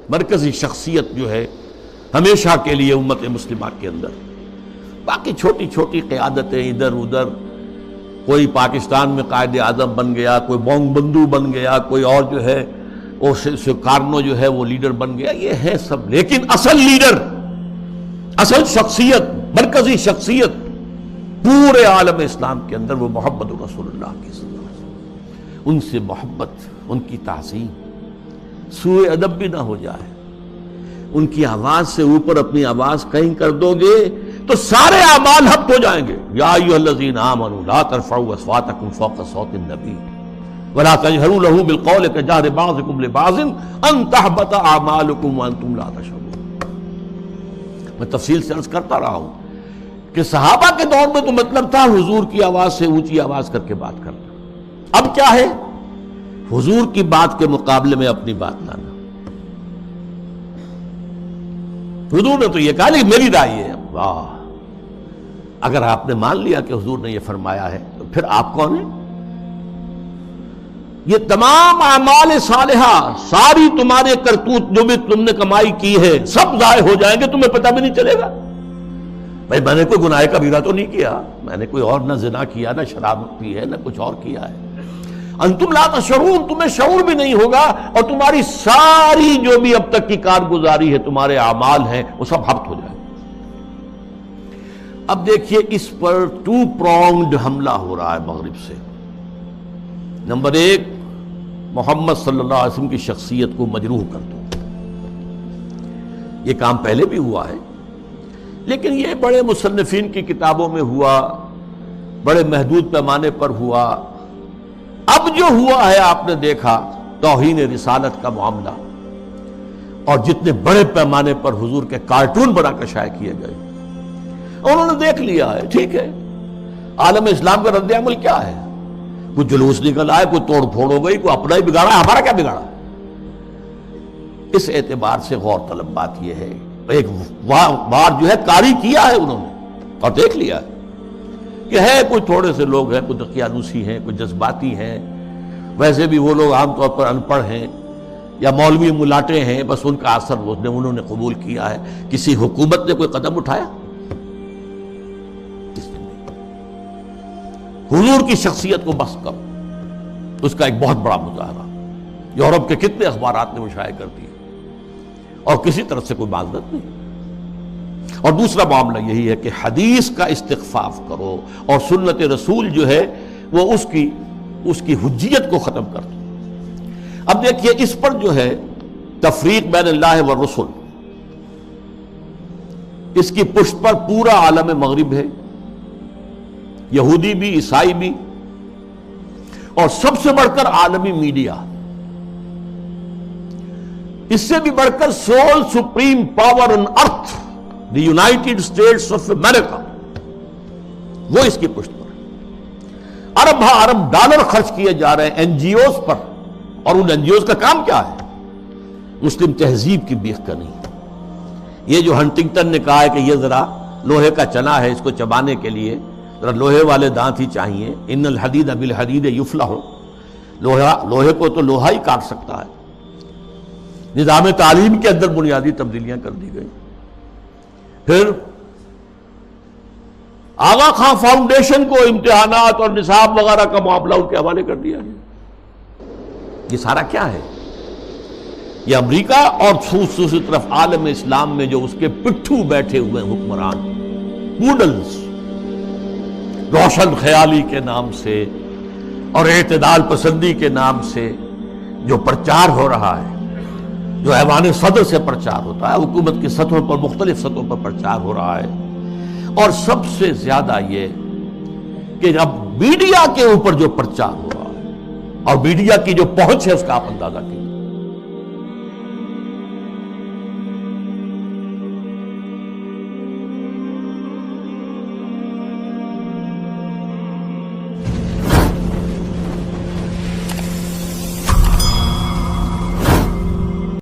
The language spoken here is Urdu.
مرکزی شخصیت جو ہے ہمیشہ کے لیے امت مسلمہ کے اندر. باقی چھوٹی چھوٹی قیادتیں ادھر ادھر، کوئی پاکستان میں قائد اعظم بن گیا، کوئی بونگ بندو بن گیا، کوئی اور جو ہے وہ سکارنو جو ہے وہ لیڈر بن گیا، یہ ہے سب. لیکن اصل لیڈر، اصل شخصیت، مرکزی شخصیت پورے عالم اسلام کے اندر وہ محمد رسول اللہ کی صلی اللہ علیہ وسلم. ان سے محبت، ان کی تعظیم، سوء ادب بھی نہ ہو جائے. ان کی آواز سے اوپر اپنی آواز کہیں کر دو گے تو سارے اعمال حبط ہو جائیں گے. یا ایھا الذین آمنوا لا ترفعوا اصواتکم فوق صوت النبی ولا تجهروا له بالقول كجهر بعضكم لبعض ان تحبط اعمالكم وانتم لا تشعرون. میں تفصیل سے عرض کرتا رہا ہوں کہ صحابہ کے دور میں تو مطلب تھا حضور کی آواز سے اونچی آواز کر کے بات کرنا. اب کیا ہے؟ حضور کی بات کے مقابلے میں اپنی بات لانا. حضور نے تو یہ کہا لیکن میری رائے ہے. واہ، اگر آپ نے مان لیا کہ حضور نے یہ فرمایا ہے تو پھر آپ کون ہیں؟ یہ تمام اعمال صالحہ، ساری تمہارے کرتوت جو بھی تم نے کمائی کی ہے سب ضائع ہو جائیں گے، تمہیں پتہ بھی نہیں چلے گا. بھائی میں نے کوئی گناہ کبیرہ تو نہیں کیا، میں نے کوئی اور نہ زنا کیا، نہ شراب پی ہے، نہ کچھ اور کیا ہے. انتم لا تشعرون، تمہیں شعور بھی نہیں ہوگا، اور تمہاری ساری جو بھی اب تک کی کارگزاری ہے، تمہارے اعمال ہیں، وہ سب حبط ہو جائیں. اب دیکھیے اس پر ٹو پرونگڈ حملہ ہو رہا ہے مغرب سے. نمبر ایک، محمد صلی اللہ علیہ وسلم کی شخصیت کو مجروح کر دو. یہ کام پہلے بھی ہوا ہے، لیکن یہ بڑے مصنفین کی کتابوں میں ہوا، بڑے محدود پیمانے پر ہوا. اب جو ہوا ہے آپ نے دیکھا توہین رسالت کا معاملہ، اور جتنے بڑے پیمانے پر حضور کے کارٹون بنا کر شائع کیے گئے، انہوں نے دیکھ لیا ہے. ٹھیک ہے، عالم اسلام کا رد عمل کیا ہے؟ کوئی جلوس نکل آئے، کوئی توڑ پھوڑ ہو گئی، کوئی اپنا ہی بگاڑا، ہمارا کیا بگاڑا. اس اعتبار سے غور طلب بات یہ ہے، ایک بار جو ہے کاری کیا ہے انہوں نے اور دیکھ لیا ہے کہ ہے کوئی تھوڑے سے لوگ ہیں، کوئی دقیانوسی ہیں، کوئی جذباتی ہیں. ویسے بھی وہ لوگ عام طور پر ان پڑھ ہیں یا مولوی ملاٹے ہیں، بس ان کا اثر انہوں نے قبول کیا ہے. کسی حکومت نے کوئی قدم اٹھایا؟ حضور کی شخصیت کو بس کر اس کا ایک بہت بڑا مظاہرہ یورپ کے کتنے اخبارات نے وہ شائع کر دیے، اور کسی طرف سے کوئی معذرت نہیں. اور دوسرا معاملہ یہی ہے کہ حدیث کا استخفاف کرو اور سنت رسول جو ہے وہ اس کی حجیت کو ختم کر دو. اب دیکھیے اس پر جو ہے تفریق بین اللہ والرسل، اس کی پشت پر پورا عالم مغرب ہے، یہودی بھی، عیسائی بھی، اور سب سے بڑھ کر عالمی میڈیا. اس سے بھی بڑھ کر civil supreme power on earth, the United States of America, وہ اس کی پشت پر. ارب ارب ڈالر خرچ کیے جا رہے ہیں این جی اوز پر، اور ان این جی اوز کا کام کیا ہے؟ مسلم تہذیب کی بیخ کرنی. یہ جو ہنٹنگٹن نے کہا ہے کہ یہ ذرا لوہے کا چنا ہے، اس کو چبانے کے لیے ذرا لوہے والے دانت ہی چاہیے. ان الحدید بالحدید یفلح، لوہے کو تو لوہا ہی کاٹ سکتا ہے. نظام تعلیم کے اندر بنیادی تبدیلیاں کر دی گئی. پھر آغا خان فاؤنڈیشن کو امتحانات اور نصاب وغیرہ کا معاملہ ان کے حوالے کر دیا گیا. یہ سارا کیا ہے؟ یہ امریکہ اور دوسری طرف عالم اسلام میں جو اس کے پٹھو بیٹھے ہوئے حکمران پوڈلز، روشن خیالی کے نام سے اور اعتدال پسندی کے نام سے جو پرچار ہو رہا ہے، جو ایوان صدر سے پرچار ہوتا ہے، حکومت کی سطحوں پر، مختلف سطحوں پر پرچار ہو رہا ہے. اور سب سے زیادہ یہ کہ اب میڈیا کے اوپر جو پرچار ہو رہا ہے اور میڈیا کی جو پہنچ ہے اس کا آپ اندازہ کیجیے.